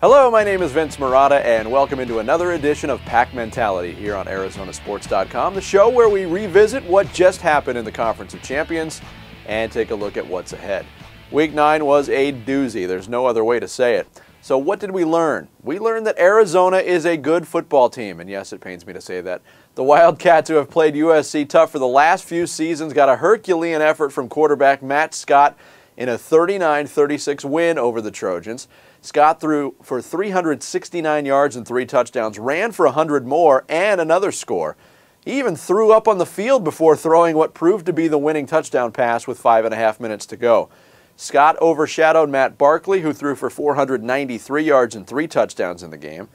Hello, my name is Vince Marotta, and welcome into another edition of Pac Mentality here on ArizonaSports.com, the show where we revisit what just happened in the Conference of Champions and take a look at what's ahead. Week 9 was a doozy. There's no other way to say it. So what did we learn? We learned that Arizona is a good football team, and yes, it pains me to say that. The Wildcats, who have played USC tough for the last few seasons, got a Herculean effort from quarterback Matt Scott in a 39-36 win over the Trojans. Scott threw for 369 yards and 3 touchdowns, ran for 100 more, and another score. He even threw up on the field before throwing what proved to be the winning touchdown pass with 5.5 minutes to go. Scott overshadowed Matt Barkley, who threw for 493 yards and 3 touchdowns in the game.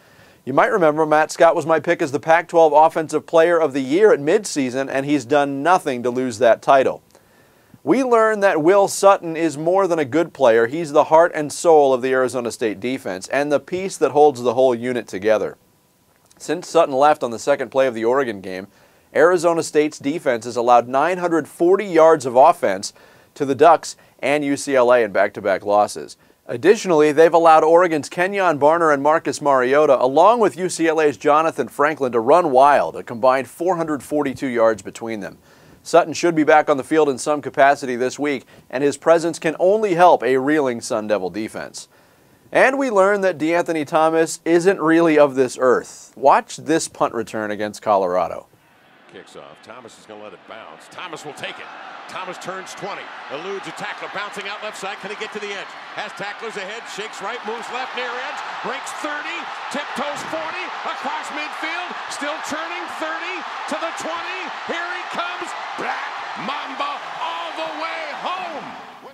You might remember Matt Scott was my pick as the Pac-12 Offensive Player of the Year at midseason, and he's done nothing to lose that title. We learned that Will Sutton is more than a good player. He's the heart and soul of the Arizona State defense and the piece that holds the whole unit together. Since Sutton left on the second play of the Oregon game, Arizona State's defense has allowed 940 yards of offense to the Ducks and UCLA in back-to-back losses. Additionally, they've allowed Oregon's Kenyon Barner and Marcus Mariota, along with UCLA's Jonathan Franklin, to run wild, a combined 442 yards between them. Sutton should be back on the field in some capacity this week, and his presence can only help a reeling Sun Devil defense. And we learned that DeAnthony Thomas isn't really of this earth. Watch this punt return against Colorado. Kicks off. Thomas is going to let it bounce. Thomas will take it. Thomas turns 20, eludes a tackler, bouncing out left side. Can he get to the edge? Has tacklers ahead, shakes right, moves left near edge, breaks 30, tiptoes 40, across midfield, still churning 30 to the 20. Here he comes, Black Mamba all the way home.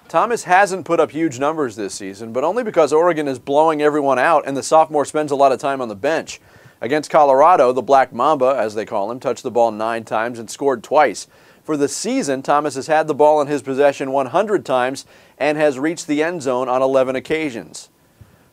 Thomas hasn't put up huge numbers this season, but only because Oregon is blowing everyone out and the sophomore spends a lot of time on the bench. Against Colorado, the Black Mamba, as they call him, touched the ball 9 times and scored twice. For the season, Thomas has had the ball in his possession 100 times and has reached the end zone on 11 occasions.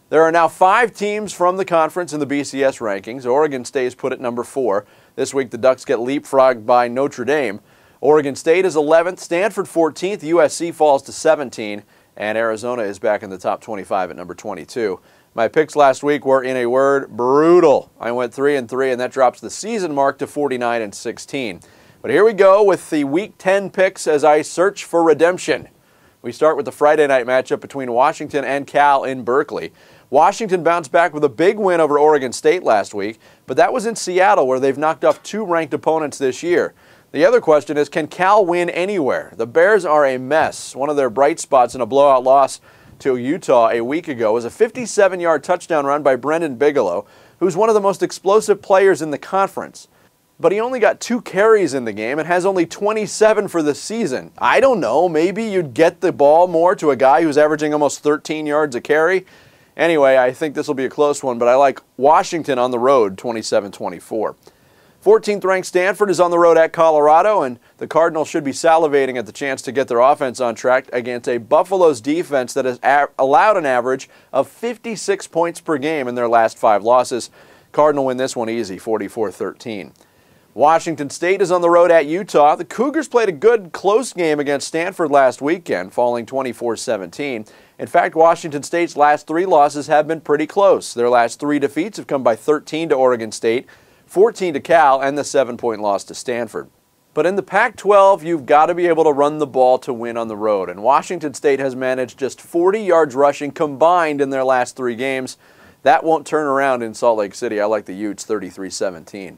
There are now 5 teams from the conference in the BCS rankings. Oregon stays put at number 4. This week the Ducks get leapfrogged by Notre Dame. Oregon State is 11th, Stanford 14th, USC falls to 17, and Arizona is back in the top 25 at number 22. My picks last week were, in a word, brutal. I went 3-3, and that drops the season mark to 49-16. But here we go with the Week 10 picks as I search for redemption. We start with the Friday night matchup between Washington and Cal in Berkeley. Washington bounced back with a big win over Oregon State last week, but that was in Seattle, where they've knocked off 2 ranked opponents this year. The other question is, can Cal win anywhere? The Bears are a mess. One of their bright spots in a blowout loss to Utah a week ago was a 57-yard touchdown run by Brendan Bigelow, who's one of the most explosive players in the conference. But he only got 2 carries in the game and has only 27 for the season. I don't know, maybe you'd get the ball more to a guy who's averaging almost 13 yards a carry. Anyway, I think this will be a close one, but I like Washington on the road, 27-24. 14th ranked Stanford is on the road at Colorado, and the Cardinals should be salivating at the chance to get their offense on track against a Buffalo's defense that has allowed an average of 56 points per game in their last 5 losses. Cardinal win this one easy, 44-13. Washington State is on the road at Utah. The Cougars played a good, close game against Stanford last weekend, falling 24-17. In fact, Washington State's last 3 losses have been pretty close. Their last 3 defeats have come by 13 to Oregon State, 14 to Cal, and the 7-point loss to Stanford. But in the Pac-12, you've got to be able to run the ball to win on the road, and Washington State has managed just 40 yards rushing combined in their last 3 games. That won't turn around in Salt Lake City. I like the Utes 33-17.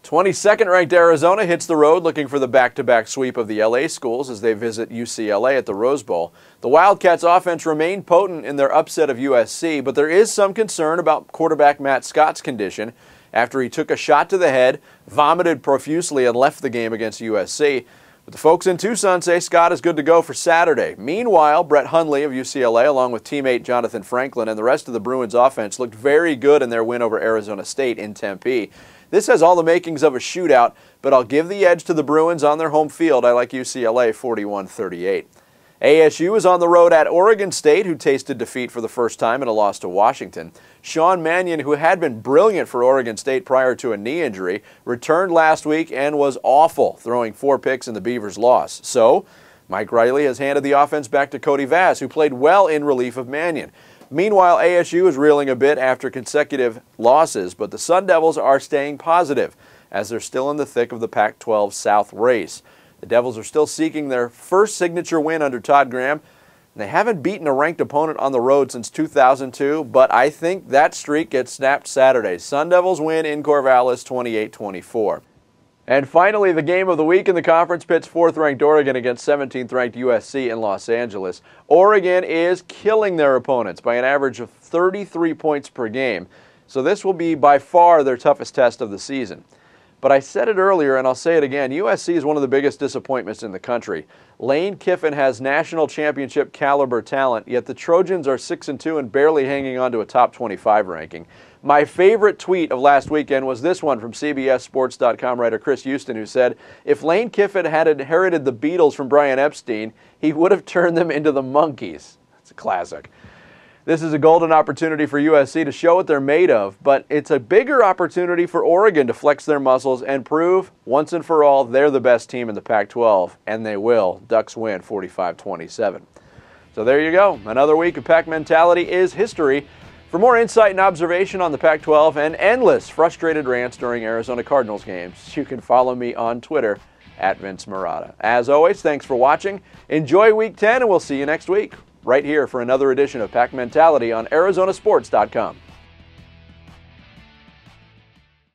22nd ranked Arizona hits the road looking for the back-to-back sweep of the LA schools as they visit UCLA at the Rose Bowl. The Wildcats' offense remained potent in their upset of USC, but there is some concern about quarterback Matt Scott's condition after he took a shot to the head, vomited profusely, and left the game against USC. But the folks in Tucson say Scott is good to go for Saturday. Meanwhile, Brett Hundley of UCLA, along with teammate Jonathan Franklin and the rest of the Bruins offense, looked very good in their win over Arizona State in Tempe. This has all the makings of a shootout, but I'll give the edge to the Bruins on their home field. I like UCLA 41-38. ASU is on the road at Oregon State, who tasted defeat for the first time in a loss to Washington. Sean Mannion, who had been brilliant for Oregon State prior to a knee injury, returned last week and was awful, throwing 4 picks in the Beavers' loss. So, Mike Riley has handed the offense back to Cody Vass, who played well in relief of Mannion. Meanwhile, ASU is reeling a bit after consecutive losses, but the Sun Devils are staying positive as they're still in the thick of the Pac-12 South race. The Devils are still seeking their first signature win under Todd Graham. They haven't beaten a ranked opponent on the road since 2002, but I think that streak gets snapped Saturday. Sun Devils win in Corvallis 28-24. And finally, the game of the week in the conference pits 4th-ranked Oregon against 17th-ranked USC in Los Angeles. Oregon is killing their opponents by an average of 33 points per game, so this will be by far their toughest test of the season. But I said it earlier, and I'll say it again, USC is one of the biggest disappointments in the country. Lane Kiffin has national championship caliber talent, yet the Trojans are 6-2 and barely hanging on to a top 25 ranking. My favorite tweet of last weekend was this one from CBSSports.com writer Chris Houston, who said, if Lane Kiffin had inherited the Beatles from Brian Epstein, he would have turned them into the Monkees. It's a classic. This is a golden opportunity for USC to show what they're made of, but it's a bigger opportunity for Oregon to flex their muscles and prove once and for all they're the best team in the Pac-12, and they will. Ducks win 45-27. So there you go. Another week of Pac Mentality is history. For more insight and observation on the Pac-12 and endless frustrated rants during Arizona Cardinals games, you can follow me on Twitter at Vince Marotta. As always, thanks for watching. Enjoy Week 10, and we'll see you next week right here for another edition of Pac Mentality on ArizonaSports.com.